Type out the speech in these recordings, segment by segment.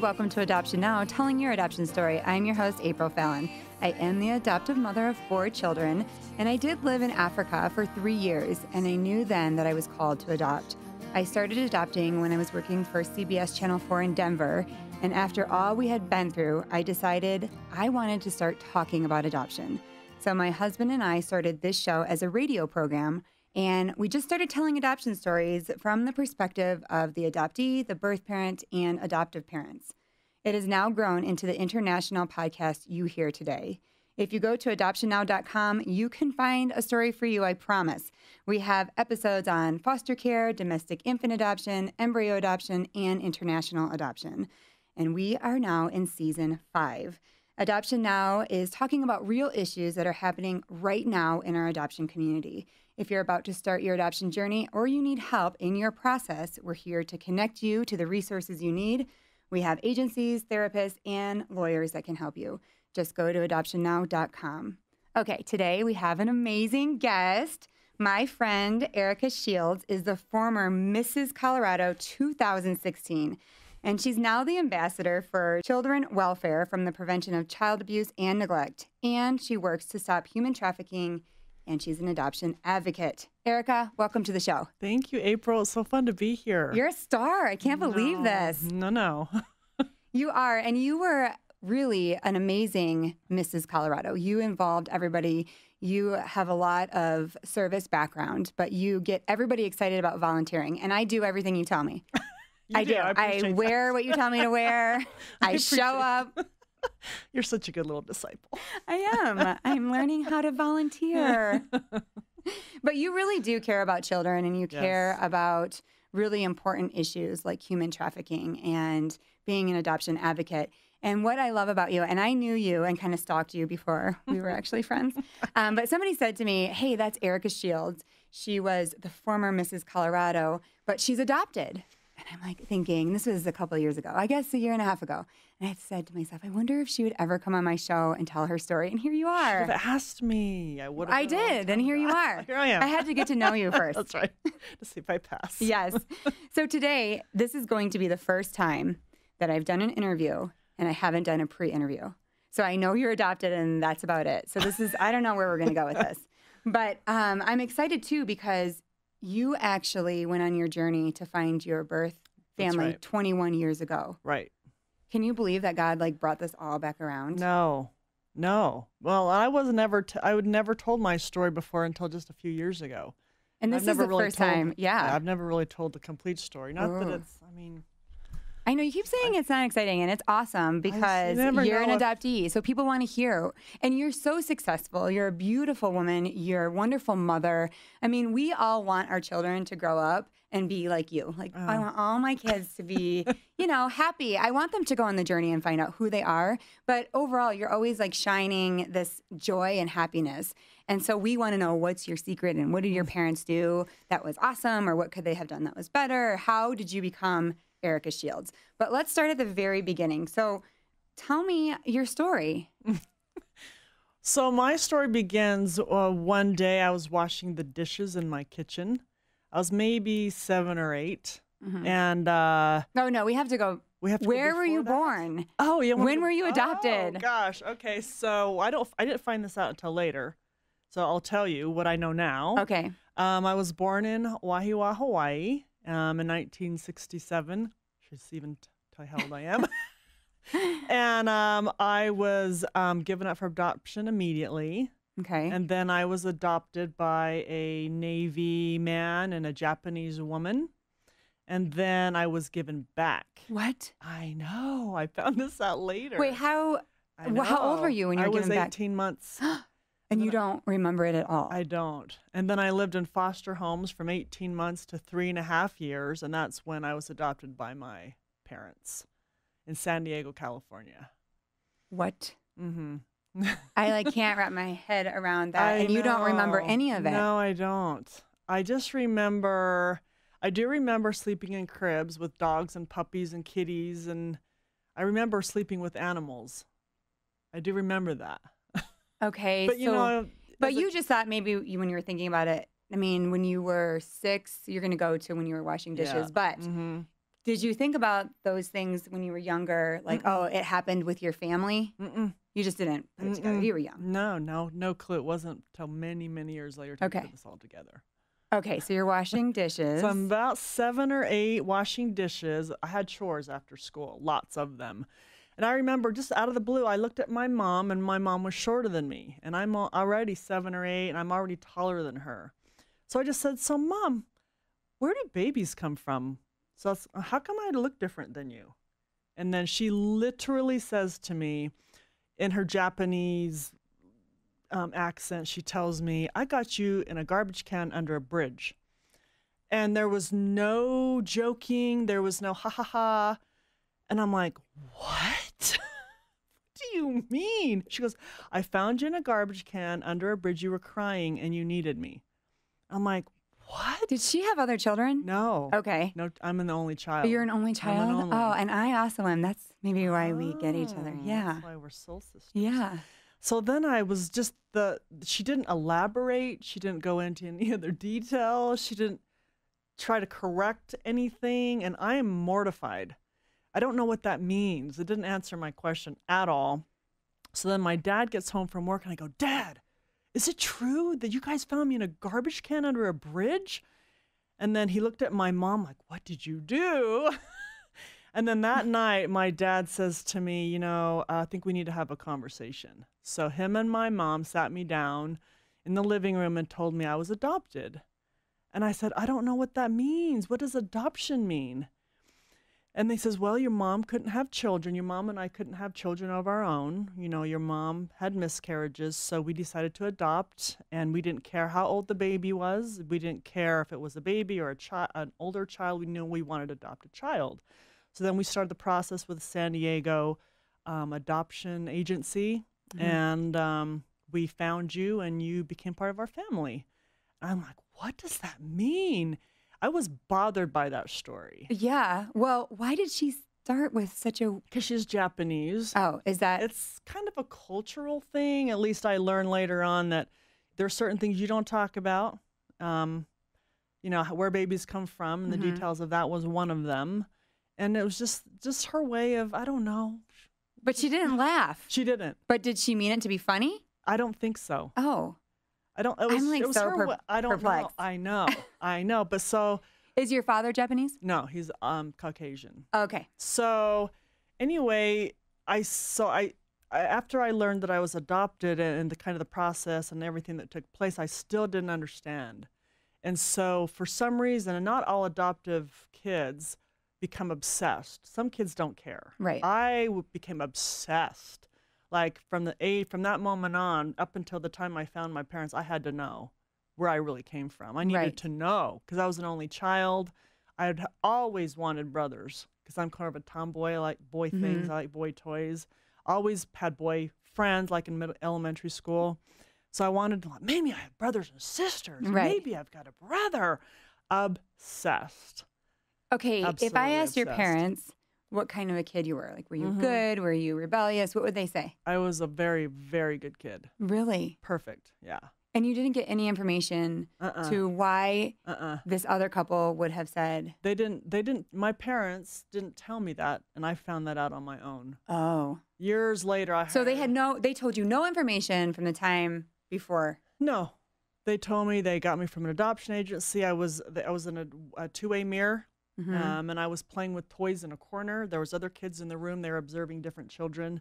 welcome to Adoption Now, telling your adoption story. I'm your host, April Fallon. I am the adoptive mother of 4 children, and I did live in Africa for 3 years, and I knew then that I was called to adopt. I started adopting when I was working for CBS Channel 4 in Denver, and after all we had been through, I decided I wanted to start talking about adoption. So my husband and I started this show as a radio program, and we just started telling adoption stories from the perspective of the adoptee, the birth parent, and adoptive parents. It has now grown into the international podcast you hear today. If you go to adoptionnow.com, you can find a story for you, I promise. We have episodes on foster care, domestic infant adoption, embryo adoption, and international adoption. And we are now in season 5. Adoption Now is talking about real issues that are happening right now in our adoption community. If you're about to start your adoption journey or you need help in your process, we're here to connect you to the resources you need. We have agencies, therapists, and lawyers that can help you. Just go to adoptionnow.com. Okay, today we have an amazing guest. My friend Erica Shields is the former Mrs. Colorado 2016, and she's now the ambassador for children welfare from the prevention of child abuse and neglect. And she works to stop human trafficking, and she's an adoption advocate. Erica, welcome to the show. Thank you, April. It's so fun to be here. You're a star. I can't believe this. No. You are, and you were really an amazing Mrs. Colorado. You involved everybody. You have a lot of service background, but you get everybody excited about volunteering, and I do everything you tell me. I do. I wear what you tell me to wear. I show up. You're such a good little disciple. I am. I'm learning how to volunteer. But you really do care about children, and you care about really important issues like human trafficking and being an adoption advocate. And what I love about you, and I knew you and kind of stalked you before we were actually friends, but somebody said to me, hey, that's Erica Shields. She was the former Mrs. Colorado, but she's adopted. And I'm like thinking, this was a couple of years ago, I guess a year and a half ago. And I said to myself, I wonder if she would ever come on my show and tell her story. And here you are. If it asked me, I would have. I did. And here you are. Here I am. I had to get to know you first. That's right. To see if I pass. Yes. So today, this is going to be the first time that I've done an interview and I haven't done a pre-interview. So I know you're adopted and that's about it. So this is, I don't know where we're going to go with this. But I'm excited too because you actually went on your journey to find your birth family 21 years ago. Right. Can you believe that God brought this all back around? No. Well, I was never. I would never told my story before until just a few years ago. And this is the first time. Yeah. I've never really told the complete story. Not that it's. I know you keep saying it's not exciting, and it's awesome because you're an adoptee, so people want to hear. And you're so successful. You're a beautiful woman. You're a wonderful mother. I mean, we all want our children to grow up and be like you. I want all my kids to be, happy. I want them to go on the journey and find out who they are. But overall, you're always shining this joy and happiness. And so we want to know what's your secret and what did your parents do that was awesome, or what could they have done that was better? Or how did you become Erica Shields? But let's start at the very beginning. So tell me your story. So my story begins one day I was washing the dishes in my kitchen. I was maybe 7 or 8. Mm-hmm. And no, we have to go. Where were you born? Oh, yeah. When were you adopted? Oh, gosh. Okay. So I didn't find this out until later. So I'll tell you what I know now. Okay. I was born in Wahiawa, Hawaii. In 1967, should even tell you how old I am. And I was given up for adoption immediately. Okay. And then I was adopted by a Navy man and a Japanese woman. And then I was given back. What? I know. I found this out later. Wait, how old were you when you were given back? I was 18 months. And you don't remember it at all? I don't. And then I lived in foster homes from 18 months to 3.5 years, and that's when I was adopted by my parents in San Diego, California. What? Mm-hmm. I can't wrap my head around that. And you don't remember any of it? No, I don't. I just remember, I do remember sleeping in cribs with dogs and puppies and kitties, and I remember sleeping with animals. I do remember that. Okay, but but you just thought maybe when you were thinking about it, I mean, when you were 6, you're going to go to when you were washing dishes. Yeah. But Did you think about those things when you were younger? Like, oh, it happened with your family? Mm-mm. You just didn't put it together. You were young. No clue. It wasn't until many, many years later to put this all together. Okay, so you're washing dishes. So I'm about 7 or 8 washing dishes. I had chores after school, lots of them. And I remember just out of the blue, I looked at my mom, and my mom was shorter than me. And I'm already 7 or 8, and I'm already taller than her. So I just said, so Mom, where do babies come from? So how come I look different than you? And then she literally says to me in her Japanese accent, she tells me, I got you in a garbage can under a bridge. And there was no joking. There was no ha ha ha. And I'm like, what? What do you mean? She goes, I found you in a garbage can under a bridge. You were crying and you needed me. I'm like, what? Did she have other children? No. Okay. No, I'm an only child. Oh, you're an only child? I'm an only. Oh, and I also am. That's maybe why we get each other. Yeah. That's why we're soul sisters. Yeah. So then I was just she didn't elaborate. She didn't go into any other detail. She didn't try to correct anything. And I am mortified. I don't know what that means. It didn't answer my question at all. So then my dad gets home from work and I go, Dad, is it true that you guys found me in a garbage can under a bridge? And then he looked at my mom like, what did you do? And then that night, my dad says to me, you know, I think we need to have a conversation. So him and my mom sat me down in the living room and told me I was adopted. And I said, I don't know what that means. What does adoption mean? And they says, well, your mom couldn't have children. Your mom and I couldn't have children of our own. You know, your mom had miscarriages, so we decided to adopt, and we didn't care how old the baby was. We didn't care if it was a baby or an older child. We knew we wanted to adopt a child. So then we started the process with the San Diego adoption agency, and we found you, and you became part of our family. And I'm like, what does that mean? I was bothered by that story. Yeah. Well, why did she start with such a... Because she's Japanese. Oh, is that... It's kind of a cultural thing. At least I learned later on that there are certain things you don't talk about. You know, where babies come from, and the details of that was one of them. And it was just her way of, I don't know. But she didn't laugh. She didn't. But did she mean it to be funny? I don't think so. Oh. I don't. It was, I'm like it was so her, I don't perplexed. know. I know. But so. Is your father Japanese? No, he's Caucasian. Okay. So anyway, after I learned that I was adopted and the kind of the process and everything that took place, I still didn't understand. And so for some reason, and not all adoptive kids become obsessed. Some kids don't care. Right. I became obsessed. Like from that moment on, up until the time I found my parents, I had to know where I really came from. I needed to know because I was an only child. I had always wanted brothers because I'm kind of a tomboy. I like boy things. I like boy toys. Always had boy friends, like in elementary school. So I wanted to, maybe I have brothers and sisters. Right. Maybe I've got a brother. Obsessed. Okay, Absolutely if I asked your obsessed. parents what kind of a kid you were, like were you good, were you rebellious, what would they say? I was a very, very good kid. Really? Perfect. Yeah. And you didn't get any information to why this other couple would have said... They didn't, my parents didn't tell me that, and I found that out on my own. Oh. Years later, I heard... So they told you no information from the time before? No. They told me, they got me from an adoption agency. I was in a two-way mirror. And I was playing with toys in a corner. There was other kids in the room. They were observing different children.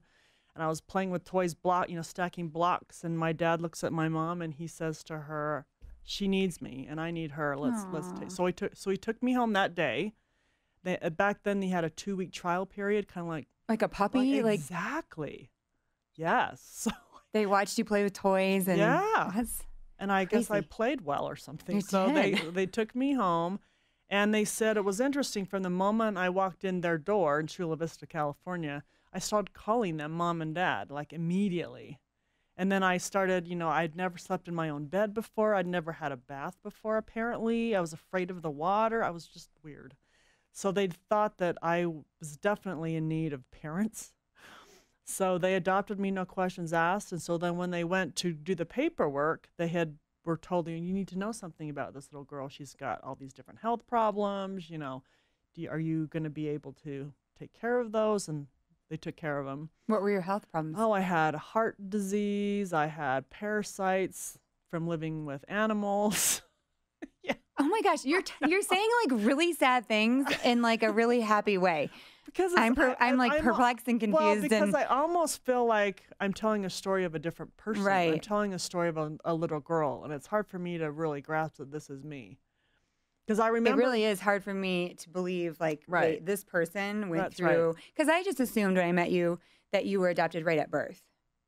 And I was playing with toys, stacking blocks. And my dad looks at my mom and he says to her, she needs me and I need her. Let's take. So he took me home that day. Back then they had a 2-week trial period, kind of like a puppy? Exactly. Yes. So they watched you play with toys and... Yeah. And I guess I crazy. played well or something. You So did. they took me home. And they said it was interesting from the moment I walked in their door in Chula Vista, California, I started calling them mom and dad, like immediately. And then I started, I'd never slept in my own bed before. I'd never had a bath before, apparently. I was afraid of the water. I was just weird. So they thought that I was definitely in need of parents. So they adopted me, no questions asked. And so then when they went to do the paperwork, were told, you need to know something about this little girl. She's got all these different health problems, are you going to be able to take care of those? And they took care of them. What were your health problems? Oh, I had heart disease. I had parasites from living with animals. Yeah. Oh my gosh, you're saying like really sad things in like a really happy way. Because I'm perplexed and confused. Well, because I almost feel like I'm telling a story of a different person. Right. I'm telling a story of a little girl, and it's hard for me to really grasp that this is me. Because I remember it really is hard for me to believe like Right. wait, this person went That's through. Because I just assumed when I met you that you were adopted right at birth,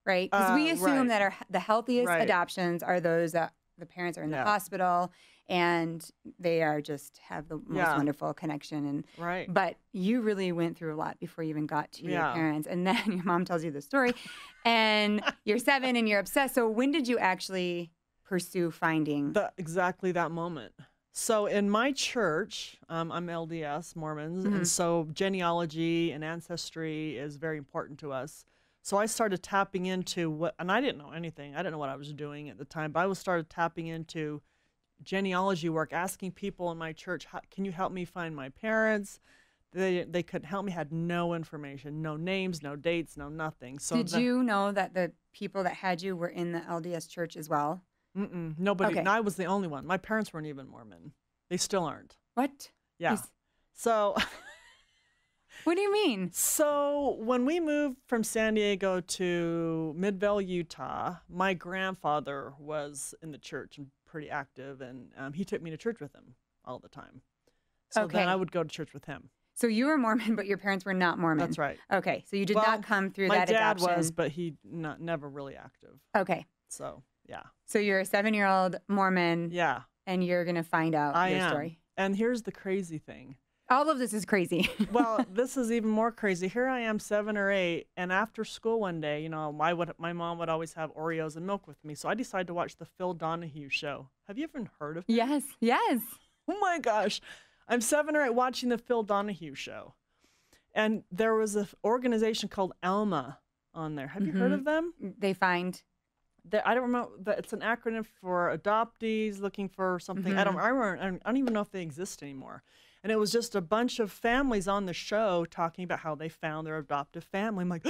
right? Because we assume right. that the healthiest Right. adoptions are those that the parents are in the hospital and they are just have the most wonderful connection. And Right. but you really went through a lot before you even got to your parents. And then your mom tells you the story and you're 7 and you're obsessed. So when did you actually pursue finding? Exactly that moment. So in my church, I'm LDS, Mormons, and so genealogy and ancestry is very important to us. So I started tapping into and I didn't know anything. I didn't know what I was doing at the time, but I started tapping into genealogy work, asking people in my church, can you help me find my parents? They couldn't help me, had no information, no names, no dates, no nothing. So did you know that the people that had you were in the LDS church as well? Nobody. Okay. And I was the only one. My parents weren't even Mormon. They still aren't. What? Yeah. So what do you mean? So when we moved from San Diego to Midvale, Utah, my grandfather was in the church and pretty active, and he took me to church with him all the time. So then I would go to church with him. So you were Mormon, but your parents were not Mormon. That's right. Okay, so you did not come through that adoption. My dad was, but he never really active. Okay. So, yeah. So you're a 7-year-old Mormon. Yeah. And you're going to find out your story. And here's the crazy thing. All of this is crazy. Well, this is even more crazy. Here I am, 7 or 8, and after school one day, you know, my mom would always have Oreos and milk with me, so I decided to watch the Phil Donahue show. Have you ever heard of it? Yes, yes. Oh my gosh. I'm 7 or 8 watching the Phil Donahue show. And there was an organization called Alma on there. Have you heard of them? They find... I don't remember. It's an acronym for adoptees looking for something. I don't even know if they exist anymore. And it was just a bunch of families on the show talking about how they found their adoptive family. I'm like,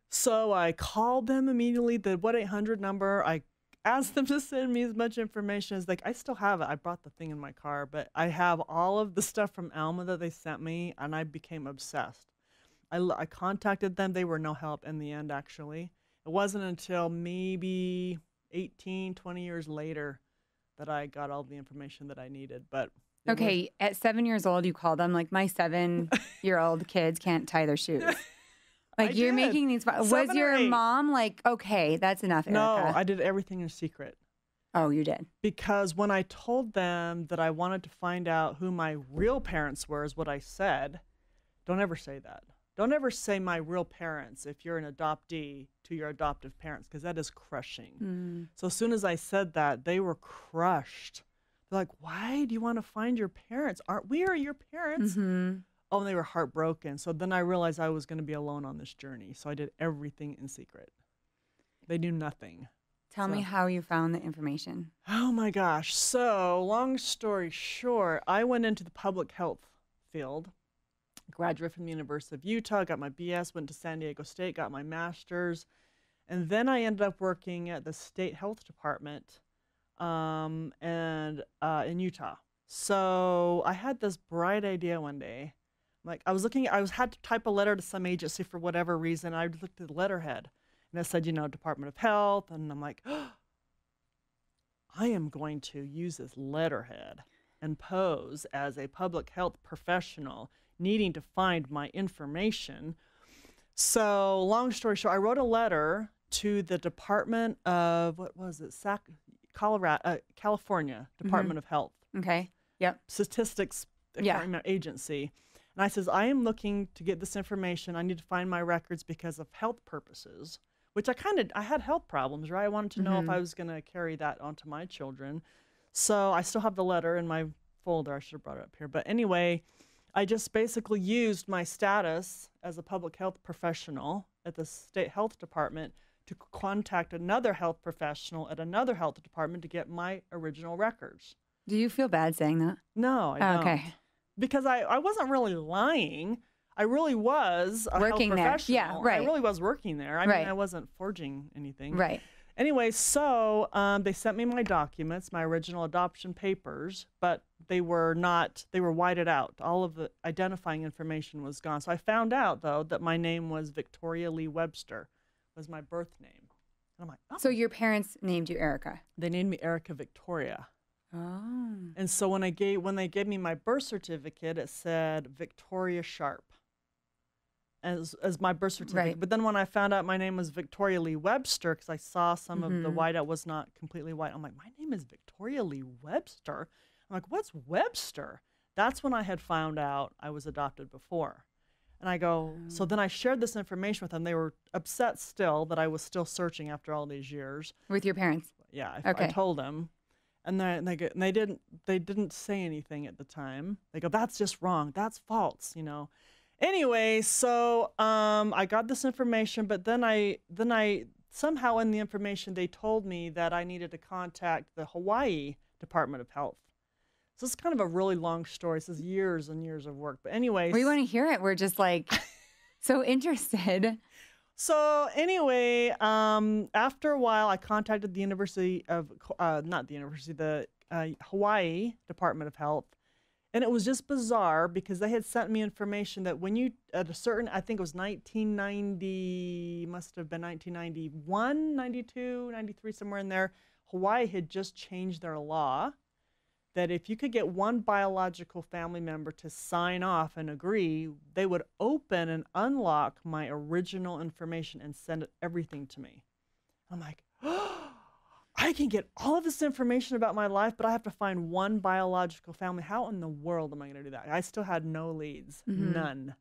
so I called them immediately, the 1-800 number. I asked them to send me as much information as I still have it. I brought the thing in my car, but I have all of the stuff from Alma that they sent me, and I became obsessed. I contacted them. They were no help in the end, actually. It wasn't until maybe 18, 20 years later that I got all the information that I needed. But okay, at 7 years old, you called them like my 7-year-old kids can't tie their shoes. Like you're making these. Was your mom like, okay, that's enough, Erica? No, I did everything in secret. Oh, you did? Because when I told them that I wanted to find out who my real parents were, is what I said. Don't ever say that. Don't ever say my real parents if you're an adoptee to your adoptive parents, because that is crushing. So as soon as I said that, they were crushed. They're like, why do you want to find your parents? Aren't we your parents? Oh, and they were heartbroken. So then I realized I was going to be alone on this journey. So I did everything in secret. They knew nothing. Tell me how you found the information. Oh my gosh. So long story short, I went into the public health field. Graduated from the University of Utah, got my BS, went to San Diego State, got my master's, and then I ended up working at the state health department in Utah. So I had this bright idea one day. Like I had to type a letter to some agency for whatever reason. I looked at the letterhead and it said, Department of Health, and I'm like, oh, I am going to use this letterhead and pose as a public health professional needing to find my information. So long story short, I wrote a letter to the Department of, California Department of Health. Okay. Yep. Statistics Agency. And I says, I am looking to get this information. I need to find my records because of health purposes, which I had health problems, right? I wanted to know if I was going to carry that onto my children. So I still have the letter in my folder. I should have brought it up here. But anyway, I just basically used my status as a public health professional at the state health department to contact another health professional at another health department to get my original records. Do you feel bad saying that? No, I don't. Okay. because I wasn't really lying. I really was a Working health there. professional. Yeah, right. I really was working there. I Right. mean, I wasn't forging anything. Right. Anyway, so they sent me my documents, my original adoption papers, but they were whited out. All of the identifying information was gone. So I found out, though, that my name was Victoria Lee Webster, was my birth name. And I'm like, oh. So your parents named you Erica? They named me Erica Victoria. Oh. And so when they gave me my birth certificate, it said Victoria Sharp as my birth certificate. Right. But then when I found out my name was Victoria Lee Webster, because I saw some of the whiteout was not completely white, I'm like, my name is Victoria Lee Webster. I'm like, what's Webster? That's when I had found out I was adopted before. And I go, so then I shared this information with them. They were upset still that I was still searching after all these years. With your parents? Yeah, Okay. I told them. And they didn't say anything at the time. They go, that's just wrong. That's false, you know. Anyway, so I got this information, but then I somehow in the information they told me that I needed to contact the Hawaii Department of Health. So it's kind of a really long story. This is years and years of work. But anyways, We want to hear it. We're just like so interested. So anyway, after a while, I contacted the Hawaii Department of Health. And it was just bizarre because they had sent me information that when you, at a certain, I think it was 1990, must have been 1991, 92, 93, somewhere in there, Hawaii had just changed their law that if you could get one biological family member to sign off and agree, they would open and unlock my original information and send everything to me. I'm like, oh, I can get all of this information about my life, but I have to find one biological family. How in the world am I going to do that? I still had no leads, none.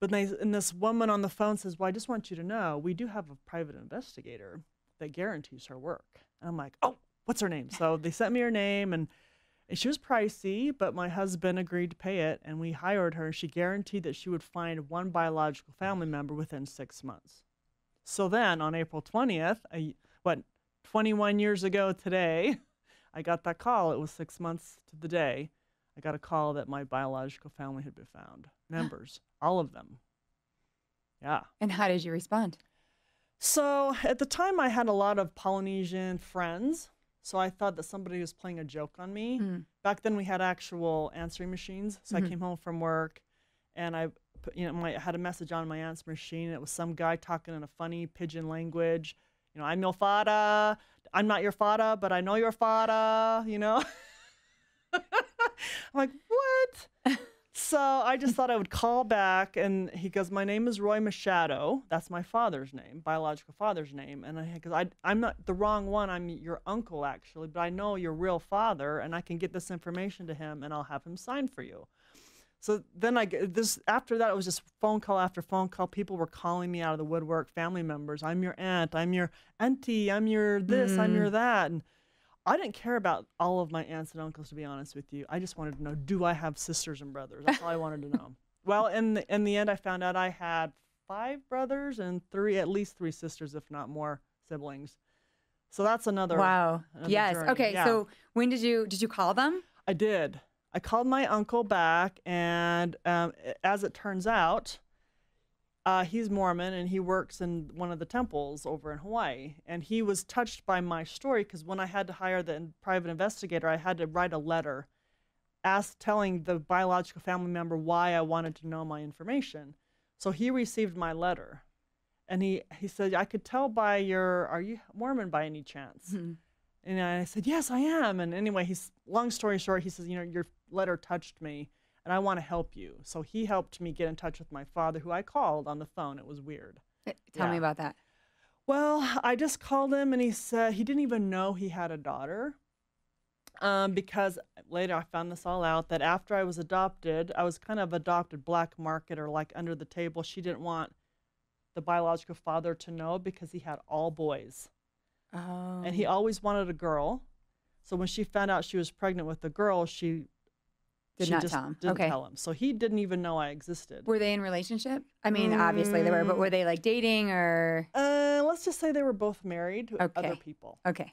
But and this woman on the phone says, well, I just want you to know, we do have a private investigator that guarantees her work. And I'm like, oh, what's her name? So they sent me her name, and she was pricey, but my husband agreed to pay it, and we hired her, and she guaranteed that she would find one biological family member within 6 months. So then on April 20th, 21 years ago today, I got that call. It was 6 months to the day. I got a call that my biological family had been found. Members, all of them. Yeah. And how did you respond? So at the time, I had a lot of Polynesian friends. So I thought that somebody was playing a joke on me. Back then, we had actual answering machines. So I came home from work, and I had a message on my answer machine. And it was some guy talking in a funny pidgin language. You know, I'm your father. I'm not your father, but I know your father, you know. I'm like, what? So I just thought I would call back, and he goes, my name is Roy Machado. That's my father's name, biological father's name. And I'm not the wrong one. I'm your uncle, actually, but I know your real father, and I can get this information to him, and I'll have him sign for you. So then after that, it was just phone call after phone call. People were calling me out of the woodwork, family members. I'm your aunt. I'm your auntie. I'm your this. I'm your that. And I didn't care about all of my aunts and uncles, to be honest with you. I just wanted to know, do I have sisters and brothers? That's all I wanted to know. Well, in the end, I found out I had 5 brothers and at least 3 sisters, if not more, siblings. So that's another. Wow. Yes. Journey. Okay. Yeah. So when did you call them? I did. I called my uncle back, and as it turns out, he's Mormon, and he works in one of the temples over in Hawaii. And he was touched by my story because when I had to hire the private investigator, I had to write a letter telling the biological family member why I wanted to know my information. So he received my letter, and he said, I could tell by are you Mormon by any chance? And I said, yes, I am. And anyway, long story short, he says, your letter touched me, and I want to help you. So he helped me get in touch with my father, who I called on the phone. It was weird. Tell me about that. Well, I just called him, and he said he didn't even know he had a daughter. Because later I found this all out, that after I was adopted, I was kind of adopted black market, or like under the table. She didn't want the biological father to know because he had all boys. Oh. And he always wanted a girl. So when she found out she was pregnant with the girl, she Didn't just tell him. didn't Okay. tell him. So he didn't even know I existed. Were they in relationship? I mean, obviously they were, but were they like dating or? Let's just say they were both married to Okay. other people. Okay.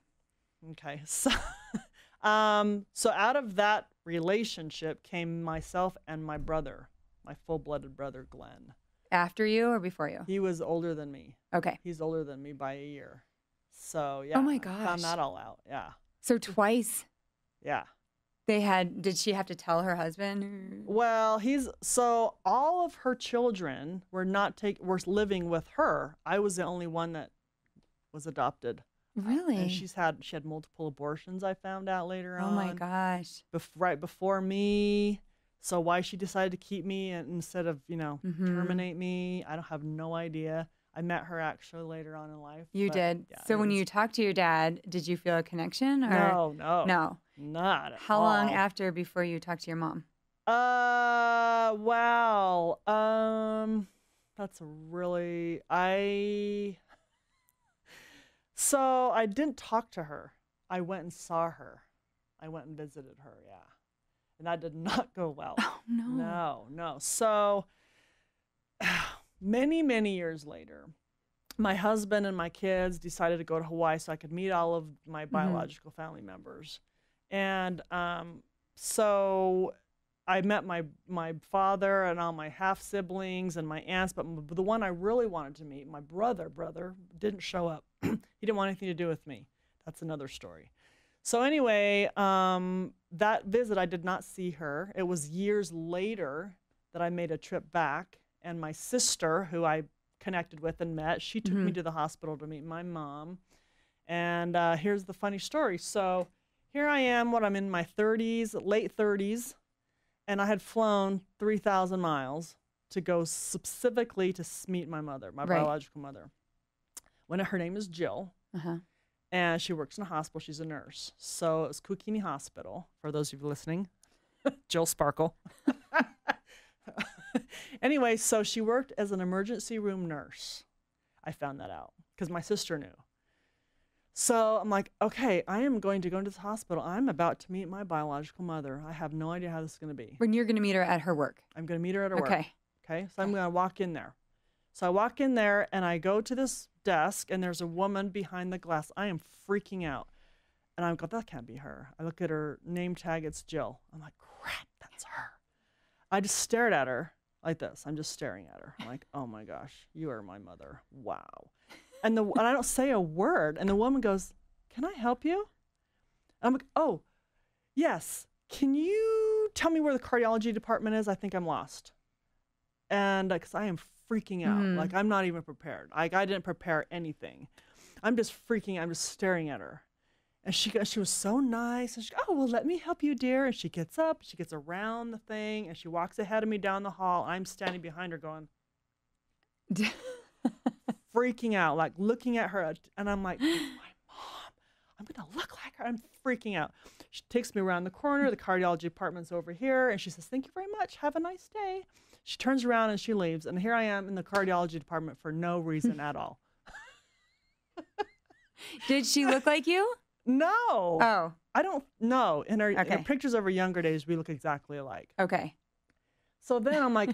Okay. So, so out of that relationship came myself and my brother, my full-blooded brother, Glenn. After you or before you? He was older than me. Okay. He's older than me by a year. So, yeah. Oh my I gosh. found that all out. Yeah. So twice Yeah. did she have to tell her husband? Well, so all of her children were living with her. I was the only one that was adopted. Really? And she had multiple abortions, I found out later on. Oh my gosh. Right before me. So why she decided to keep me instead of, terminate me, I don't have no idea. I met her actually later on in life. You did? Yeah, so when you talked to your dad, did you feel a connection? Or? No. No. Not at How all. long after before you talked to your mom? Wow. That's So I didn't talk to her. I went and saw her. I went and visited her, yeah. And that did not go well. Oh, no. No. So many, many years later, my husband and my kids decided to go to Hawaii so I could meet all of my biological family members. And so I met my father and all my half-siblings and my aunts, but the one I really wanted to meet, my brother, didn't show up. He didn't want anything to do with me. That's another story. So anyway, that visit, I did not see her. It was years later that I made a trip back, and my sister, who I connected with and met, she took me to the hospital to meet my mom. And here's the funny story. So here I am, I'm in my 30s, late 30s, and I had flown 3,000 miles to go specifically to meet my mother, my biological mother. Her name is Jill. And she works in a hospital. She's a nurse. So it was Kukini Hospital, for those of you listening. Jill Sparkle. Anyway, so she worked as an emergency room nurse. I found that out because my sister knew. So I'm like, okay, I am going to go into this hospital. I'm about to meet my biological mother. I have no idea how this is going to be. When you're going to meet her at her work? I'm going to meet her at her work. Okay. So I'm going to walk in there. So I walk in there and I go to this desk and there's a woman behind the glass. I am freaking out. And I go, that can't be her. I look at her name tag, it's Jill. I'm like, crap, that's her. I just stared at her like this. I'm just staring at her. I'm like, oh my gosh, you are my mother. Wow. And I don't say a word. And the woman goes, can I help you? I'm like, oh, yes. Can you tell me where the cardiology department is? I think I'm lost. And because I am freaking out. Like, I'm not even prepared. Like, I didn't prepare anything. I'm just freaking out. I'm just staring at her. And she was so nice. And she goes, oh, well, let me help you, dear. And she gets up, she gets around the thing, and she walks ahead of me down the hall. I'm standing behind her going, freaking out, like looking at her. And I'm like, my mom, I'm going to look like her. I'm freaking out. She takes me around the corner. The cardiology department's over here. And she says, thank you very much. Have a nice day. She turns around and she leaves. And here I am in the cardiology department for no reason at all. Did she look like you? No. Oh. I don't know. In her pictures of her younger days, we look exactly alike. Okay. So then I'm like,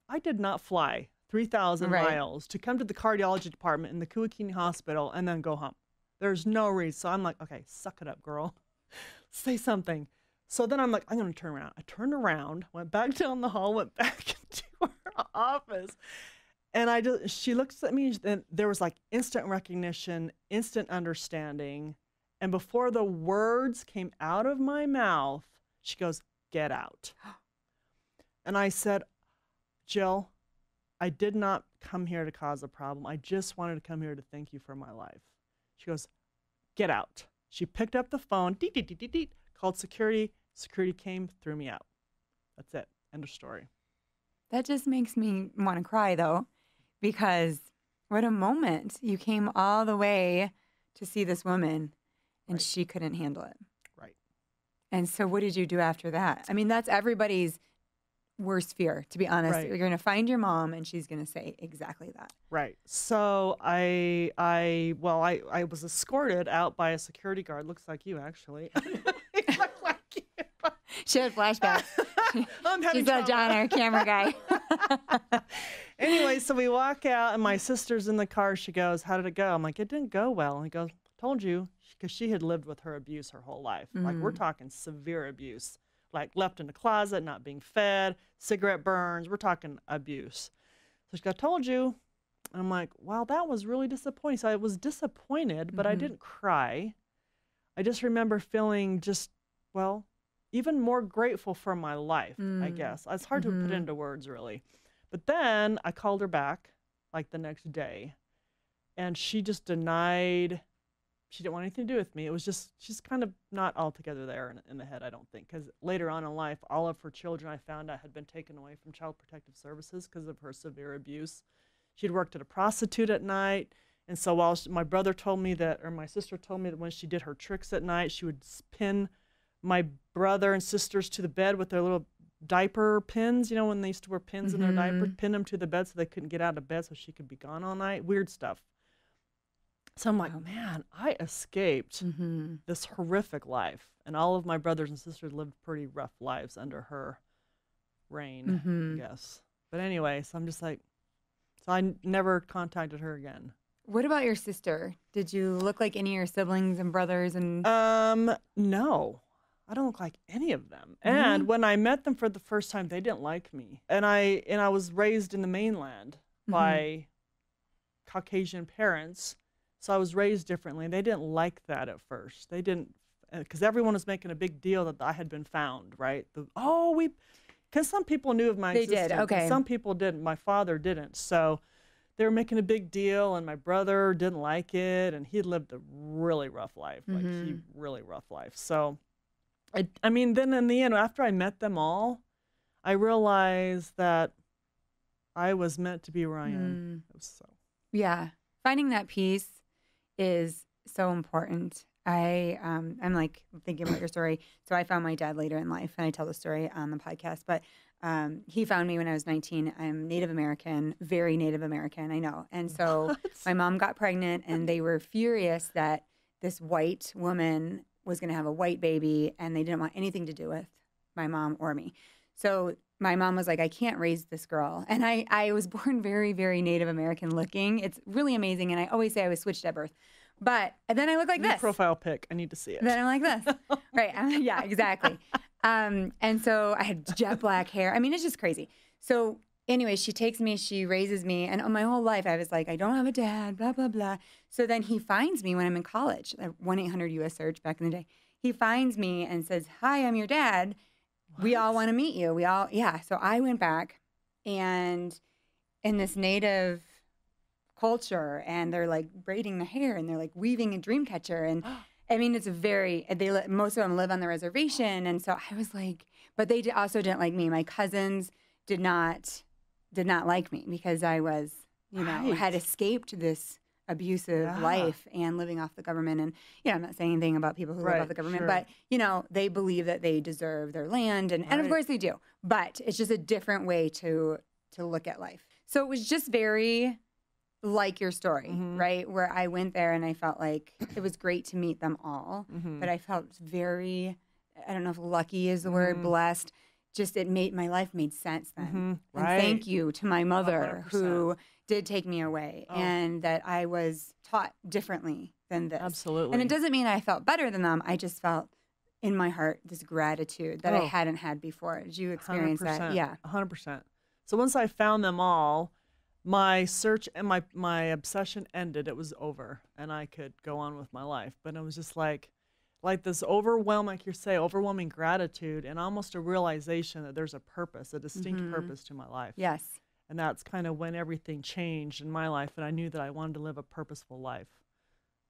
I did not fly 3,000 miles to come to the cardiology department in the Kuakini Hospital and then go home. There's no reason. So I'm like, okay, suck it up, girl. Say something. So then I'm like, I'm going to turn around. I turned around, went back down the hall, went back into her office. And she looks at me, and there was like instant recognition, instant understanding. And before the words came out of my mouth, she goes, get out. And I said, Jill, I did not come here to cause a problem. I just wanted to come here to thank you for my life. She goes, get out. She picked up the phone, called security. Security came, threw me out. That's it. End of story. That just makes me want to cry, though, because what a moment. You came all the way to see this woman, and she couldn't handle it. Right. And so what did you do after that? I mean, that's everybody's worst fear, to be honest. Right. You're going to find your mom, and she's going to say exactly that. Right. So I was escorted out by a security guard. Looks like you, actually. Like you. She had flashbacks. She's a John, our camera guy. Anyway, so we walk out, and my sister's in the car. She goes, how did it go? I'm like, it didn't go well. And he goes, told you, because she had lived with her abuse her whole life. Like, we're talking severe abuse. like left in the closet, not being fed, cigarette burns. We're talking abuse. So she goes, I told you. And I'm like, wow, that was really disappointing. So I was disappointed, but I didn't cry. I just remember feeling just, well, even more grateful for my life, I guess. It's hard to put into words, really. But then I called her back, like the next day, and she just denied. She didn't want anything to do with me. It was just, she's kind of not altogether there in the head, I don't think. Because later on in life, all of her children, I found out, had been taken away from Child Protective Services because of her severe abuse. She'd worked at a prostitute at night. And so while my brother told me that, or my sister told me that when she did her tricks at night, she would pin my brother and sisters to the bed with their little diaper pins, you know, when they used to wear pins in their diaper, pin them to the bed so they couldn't get out of bed so she could be gone all night. Weird stuff. So I'm like, man, I escaped this horrific life. And all of my brothers and sisters lived pretty rough lives under her reign, I guess. But anyway, so I'm just like, so I never contacted her again. What about your sister? Did you look like any of your siblings and brothers? And no, I don't look like any of them. And when I met them for the first time, they didn't like me. And I was raised in the mainland by Caucasian parents, so I was raised differently. They didn't like that at first. They didn't, because everyone was making a big deal that I had been found, right? Because some people knew of my existence. They did, okay. Some people didn't. My father didn't. So they were making a big deal, and my brother didn't like it, and he lived a really rough life, really rough life. So, I mean, then in the end, after I met them all, I realized that I was meant to be where I am. It was so. Yeah, finding that peace is so important. I'm like thinking about your story. So I found my dad later in life, and I tell the story on the podcast, but he found me when I was 19. I'm Native American, very Native American, I know. And so my mom got pregnant, and they were furious that this white woman was going to have a white baby, and they didn't want anything to do with my mom or me. So my mom was like, I can't raise this girl. And I was born very, very Native American looking. It's really amazing. And I always say I was switched at birth. But then I look like this. Profile pic. I need to see it. Then I'm like this. Right. Yeah, exactly. And so I had jet black hair. I mean, it's just crazy. So anyway, she takes me, she raises me. And my whole life, I was like, I don't have a dad, blah, blah, blah. So then he finds me when I'm in college, 1-800-US search back in the day. He finds me and says, hi, I'm your dad. What? We all want to meet you. Yeah. So I went back, and in this Native culture, and they're like braiding the hair, and they're like weaving a dream catcher, and I mean, it's most of them live on the reservation, and so I was like, but they also didn't like me. My cousins did not like me because I was, had escaped this abusive life and living off the government. And I'm not saying anything about people who live off the government, but they believe that they deserve their land, and of course they do. But it's just a different way to look at life. So it was just very like your story, right? Where I went there and I felt like it was great to meet them all, but I felt very, I don't know if lucky is the word, blessed. Just my life made sense then. And thank you to my mother 100%. Who did take me away, and that I was taught differently than this. Absolutely. And it doesn't mean I felt better than them. I just felt in my heart this gratitude that I hadn't had before. Did you experience 100%, that? Yeah. 100%. So once I found them all, my search and my obsession ended. It was over, and I could go on with my life. But it was just like this overwhelming gratitude, and almost a realization that there's a purpose, a distinct purpose to my life. Yes. And that's kind of when everything changed in my life, and I knew that I wanted to live a purposeful life,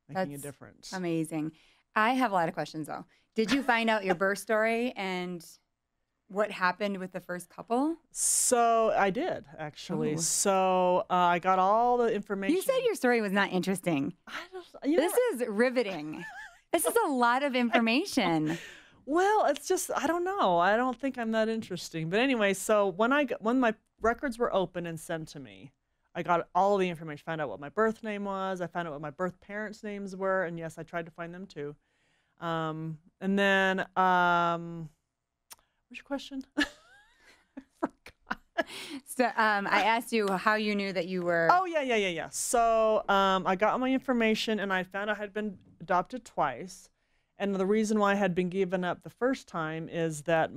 making a difference. Amazing. I have a lot of questions, though. Did you find out your birth story and what happened with the first couple? So I did, actually. So I got all the information. You said your story was not interesting. This is riveting. This is a lot of information. Well, it's just, I don't know. I don't think I'm that interesting. But anyway, so when my records were open and sent to me, I got all the information, found out what my birth name was. I found out what my birth parents' names were. And yes, I tried to find them too. And then, what's your question? I forgot. So I asked you how you knew that you were. Oh, yeah. So I got my information, and I found I had been adopted twice. And the reason why I had been given up the first time is that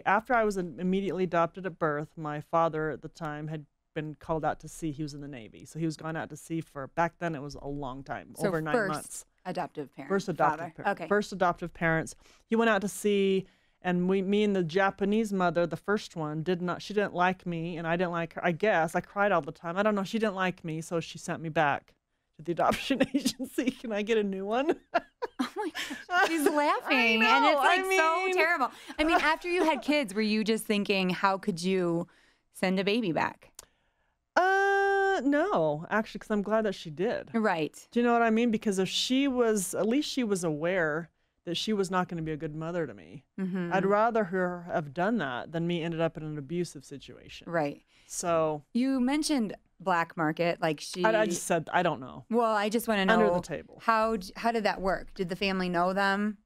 after I was immediately adopted at birth, my father at the time had been called out to sea. He was in the Navy. So he was gone out to sea for, back then it was a long time, So over 9 months. Adoptive parent. First adoptive parent. Okay. First adoptive parents. He went out to sea, and me and the Japanese mother, the first one, she didn't like me, and I didn't like her. I guess I cried all the time. I don't know. She didn't like me, so she sent me back to the adoption agency. Can I get a new one? Oh my gosh, she's laughing, know, and it's like I mean- so terrible. I mean, after you had kids, were you just thinking, how could you send a baby back? No, actually, because I'm glad that she did. Right. Do you know what I mean? Because if at least she was aware that she was not going to be a good mother to me. Mm-hmm. I'd rather her have done that than me ended up in an abusive situation. Right. So You mentioned black market, like I just said, I don't know. Well, I just want to know Under the table. how did that work? Did the family know them?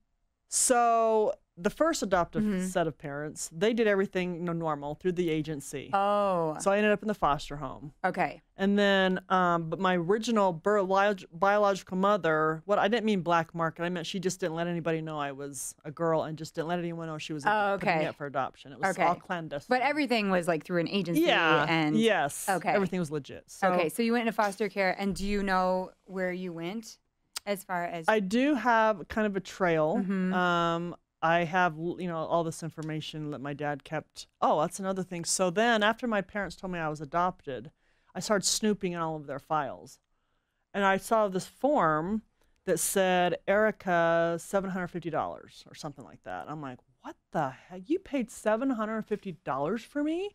So the first adoptive set of parents, they did everything normal through the agency. Oh, So I ended up in the foster home. okay. And then, but my original biological mother, I didn't mean black market. I meant she just didn't let anybody know I was a girl and just didn't let anyone know she was Oh, putting me okay. up for adoption. It was Okay. all clandestine. But everything was like through an agency. Yeah. And Yes. Okay. Everything was legit. So Okay. So you went into foster care, and do you know where you went, as far as? I do have kind of a trail. Mhm. I have, all this information that my dad kept. Oh, that's another thing. So then after my parents told me I was adopted, I started snooping in all of their files. And I saw this form that said, Erica, $750 or something like that. I'm like, what the heck? You paid $750 for me?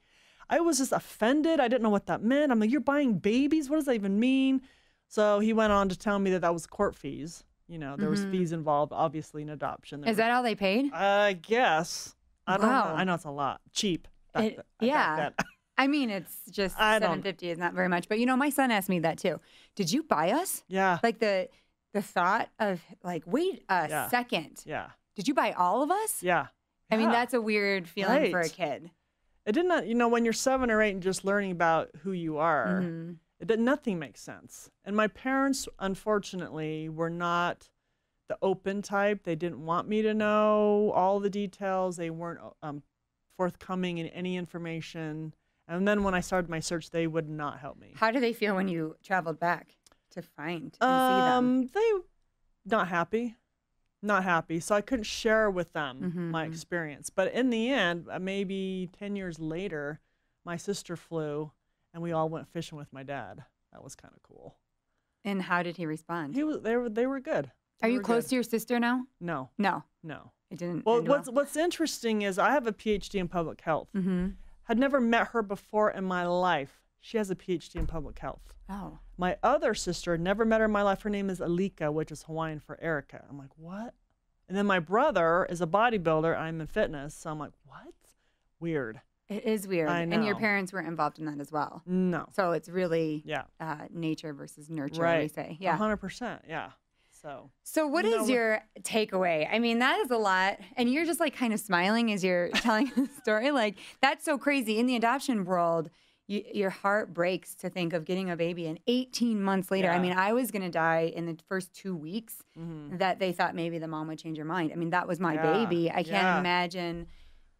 I was just offended. I didn't know what that meant. I'm like, you're buying babies? What does that even mean? So he went on to tell me that was court fees. There was fees involved, obviously, in adoption. Is that all they paid? I guess. I don't know. Wow. I know it's a lot. Cheap. Yeah. I mean, it's just I don't- $750 is not very much. But my son asked me that too. Did you buy us? Yeah. Like the thought of like, wait a Yeah. second. Yeah. Did you buy all of us? Yeah. I mean, Yeah. that's a weird feeling for a Right. kid. It didn't, when you're 7 or 8 and just learning about who you are, Mhm. nothing makes sense. And my parents, unfortunately, were not the open type. They didn't want me to know all the details. They weren't forthcoming in any information. And then when I started my search, they would not help me. How did they feel when you traveled back to find and see them? They not happy. Not happy. So I couldn't share with them Mhm, my mhm. experience. But in the end, maybe 10 years later, my sister flew and we all went fishing with my dad. That was kind of cool. And how did he respond? They were good. Are They you were close good. to your sister now? No, No, no. it didn't. Well, end what's interesting is I have a PhD in public health. Mm-hmm. Had never met her before in my life. She has a PhD in public health. Oh. My other sister, never met her in my life. Her name is Alika, which is Hawaiian for Erica. I'm like, what? And then my brother is a bodybuilder. I'm in fitness. So I'm like, what? Weird. It is weird. I And your know. parents were involved in that as well. No. So it's really Yeah. nature versus nurture, we Right. say. Yeah. 100%. Yeah. So what is your takeaway? I mean, that is a lot. And you're just like kind of smiling as you're telling the story. Like, that's so crazy. In the adoption world, your heart breaks to think of getting a baby and 18 months later. I Yeah. mean, I was going to die in the first 2 weeks Mhm. that they thought maybe the mom would change her mind. I mean, that was my Yeah. baby. I can't Yeah. imagine,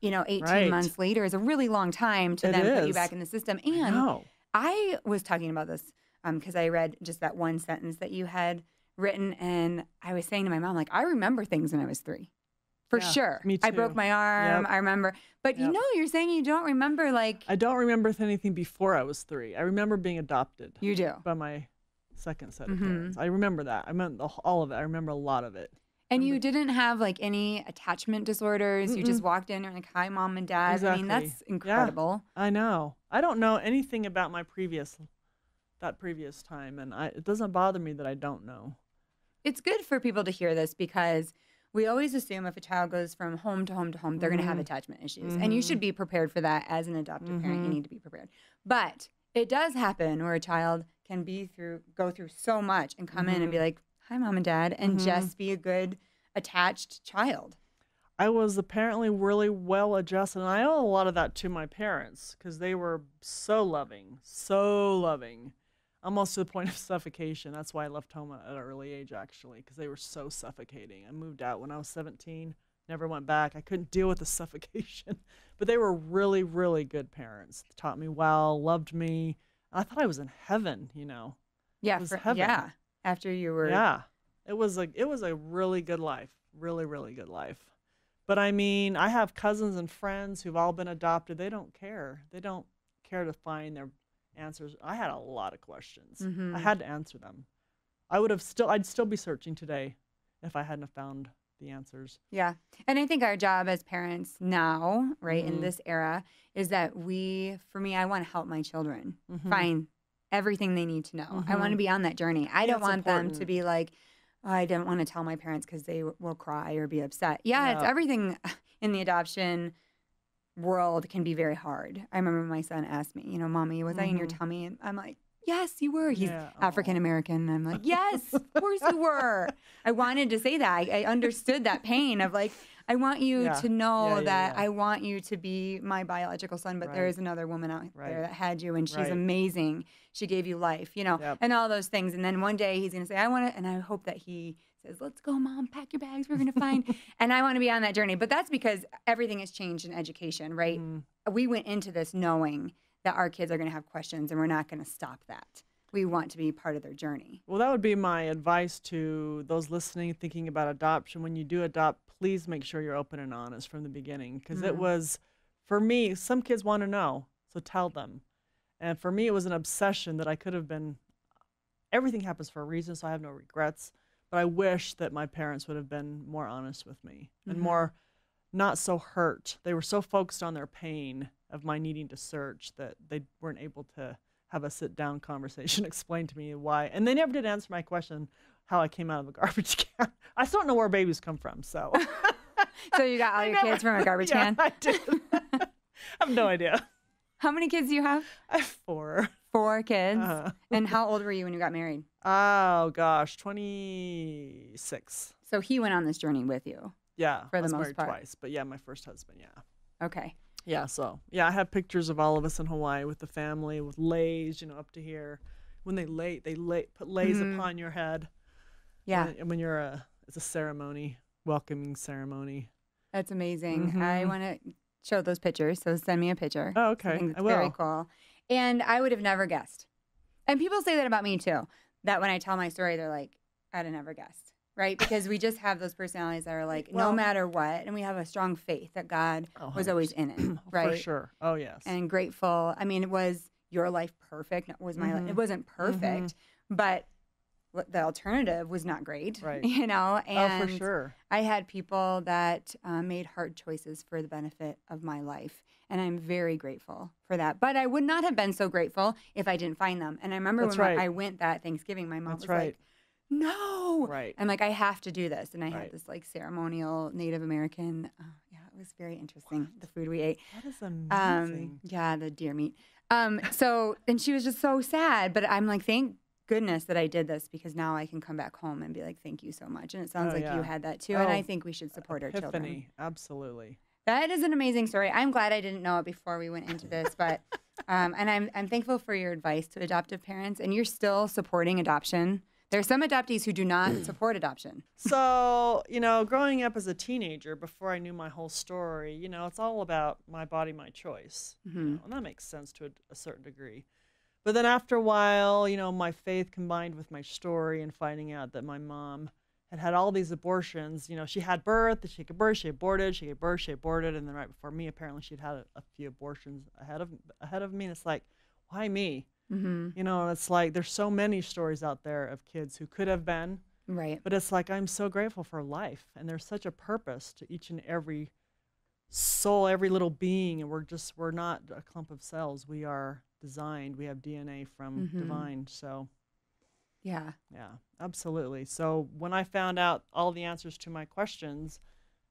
18 Right. months later is a really long time to It then put you is. back in the system. And No. I was talking about this because I read just that one sentence that you had written, and I was saying to my mom, like, I remember things when I was 3. For Yeah, sure. me I broke too. my arm. Yep. I remember. But Yep. you're saying you don't remember, like, I don't remember anything before I was 3. I remember being adopted you do. by my second set of Mhm. parents. I remember that. I meant all of it. I remember a lot of it. And you didn't have, like, any attachment disorders. You just walked in and like, hi, mom and dad. I mean, Exactly. that's incredible. I know. I don't know anything about that previous time, and it doesn't bother me that I don't know. It's good for people to hear this because we always assume if a child goes from home to home to home, they're going to have attachment issues. And you should be prepared for that as an adoptive parent. You need to be prepared. But it does happen where a child can go through so much and come in and be like, hi, mom and dad, and just be a good attached child. I was apparently really well adjusted, and I owe a lot of that to my parents because they were so loving, so loving. almost to the point of suffocation. That's why I left home at an early age, actually, because they were so suffocating. I moved out when I was 17, never went back. I couldn't deal with the suffocation. But they were really, really good parents. Taught me well, loved me. I thought I was in heaven, you know. Yeah, It was heaven. after you were. Yeah. It was a really good life. Really, really good life. But I mean, I have cousins and friends who've all been adopted. They don't care. They don't care to find their answers. I had a lot of questions. I had to answer them. I'd still be searching today if I hadn't have found the answers. Yeah. And I think our job as parents now, right, in this era, is that for me, I want to help my children find everything they need to know. I want to be on that journey. I don't want them to be like, oh, I don't want to tell my parents because they will cry or be upset. Yeah, it's everything in the adoption world can be very hard. I remember my son asked me, you know, Mommy, was I in your tummy? And I'm like, yes, you were. He's African American. And I'm like, yes, of course you were. I wanted to say that. I understood that pain of like, I want you to know that I want you to be my biological son, but there is another woman out there that had you, and she's amazing. She gave you life, you know, and all those things. And then one day he's going to say, I want to, and I hope that he says, let's go, Mom, pack your bags. We're going to find, and I want to be on that journey. But that's because everything has changed in education, right? We went into this knowing that our kids are going to have questions, and we're not going to stop that. We want to be part of their journey. Well, that would be my advice to those listening, thinking about adoption. When you do adopt, please make sure you're open and honest from the beginning. Because it was, for me, some kids want to know, so tell them. And for me, it was an obsession that I could have been, everything happens for a reason, so I have no regrets. But I wish that my parents would have been more honest with me and more not so hurt. They were so focused on their pain of my needing to search that they weren't able to have a sit-down conversation, explain to me why. And they never did answer my question, how I came out of a garbage can. I still don't know where babies come from, so. So you got all your kids from a garbage can? I did. I have no idea. How many kids do you have? I have 4. 4 kids? And how old were you when you got married? Oh, gosh, 26. So he went on this journey with you? Yeah, for the I was most married part. twice, but yeah, my first husband, yeah. Okay. Yeah, so, yeah, I have pictures of all of us in Hawaii with the family, with leis, you know, up to here. When they put leis upon your head. Yeah. And when it's a ceremony, welcoming ceremony. That's amazing. I want to show those pictures, so send me a picture. Oh, okay. I think it's I will. very cool. And I would have never guessed. And people say that about me, too, that when I tell my story, they're like, I'd have never guessed. Right? Because we just have those personalities that are like, no matter what. And we have a strong faith that God was always in it. Right? For sure. Oh, yes. And grateful. I mean, was your life perfect? Was my life? It wasn't perfect, but the alternative was not great. Right. You know? And for sure. I had people that made hard choices for the benefit of my life. And I'm very grateful for that. But I would not have been so grateful if I didn't find them. And I remember when I went that Thanksgiving, my mom was like, no. Right. I'm like, I have to do this. And I had this like ceremonial Native American. Yeah, it was very interesting. The food we ate. That is amazing. Yeah, the deer meat. So, and she was just so sad. But I'm like, thank goodness that I did this, because now I can come back home and be like, thank you so much. And it sounds like you had that too. And I think we should support our children. Absolutely. That is an amazing story. I'm glad I didn't know it before we went into this, but and I'm thankful for your advice to adoptive parents. And you're still supporting adoption. There are some adoptees who do not support adoption. So, you know, growing up as a teenager, before I knew my whole story, you know, it's all about my body, my choice. You know, and that makes sense to a certain degree. But then after a while, you know, my faith combined with my story and finding out that my mom had all these abortions. You know, she had birth, she gave birth, she aborted, she gave birth, she aborted, and then right before me, apparently she'd had a few abortions ahead of me. And it's like, why me? You know, and it's like there's so many stories out there of kids who could have been. Right. But it's like I'm so grateful for life, and there's such a purpose to each and every soul, every little being, and we're not a clump of cells. We are designed. We have DNA from divine. So yeah, absolutely. So when I found out all the answers to my questions,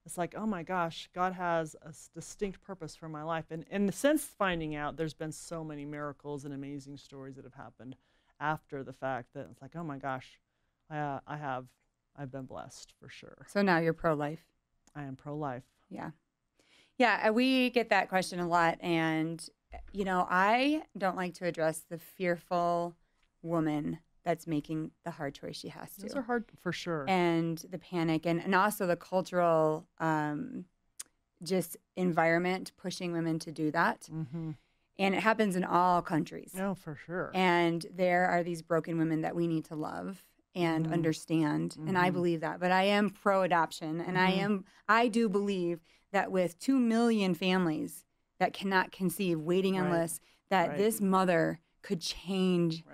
it's like, oh my gosh, God has a distinct purpose for my life. And since finding out, there's been so many miracles and amazing stories that have happened after the fact that it's like, oh my gosh, I've been blessed for sure. So now you're pro-life. I am pro-life. Yeah. Yeah, we get that question a lot. And, you know, I don't like to address the fearful woman that's making the hard choice she has to. Those are hard for sure. And the panic and also the cultural just environment pushing women to do that. Mm-hmm. And it happens in all countries. No, for sure. And there are these broken women that we need to love and understand. And I believe that. But I am pro-adoption. And I do believe that with 2 million families that cannot conceive, waiting on lists, that this mother could change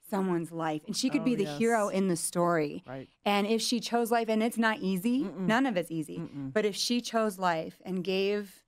someone's life. And she could be the hero in the story. Right. And if she chose life, and it's not easy, none of it's easy, but if she chose life and gave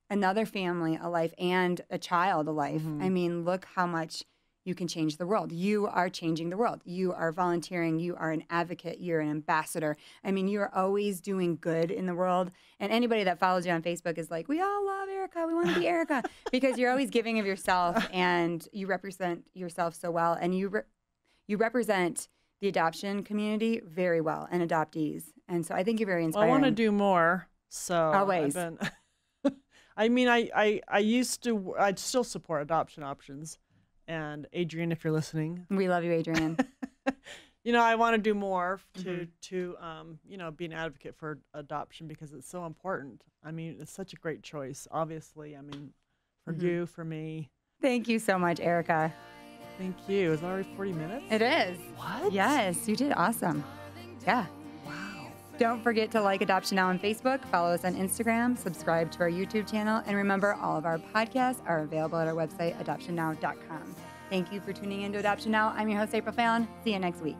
another family a life and a child a life, I mean, look how much you can change the world. You are changing the world. You are volunteering. You are an advocate. You're an ambassador. I mean, you are always doing good in the world. And anybody that follows you on Facebook is like, we all love Erica. We want to be Erica. Because you're always giving of yourself, and you represent yourself so well. And you represent the adoption community very well, and adoptees. And so I think you're very inspiring. Well, I want to do more. So always. I mean, I still support adoption options. And Adrienne, if you're listening, we love you, Adrienne. I want to do more to be an advocate for adoption because it's so important. I mean, it's such a great choice, obviously. I mean, for you, for me. Thank you so much, Erica. Thank you. Is it already 40 minutes? It is. What? Yes, you did awesome. Yeah. Wow. Don't forget to like Adoption Now on Facebook, follow us on Instagram, subscribe to our YouTube channel, and remember, all of our podcasts are available at our website, adoptionnow.com. Thank you for tuning in to Adoption Now. I'm your host, April Fallon. See you next week.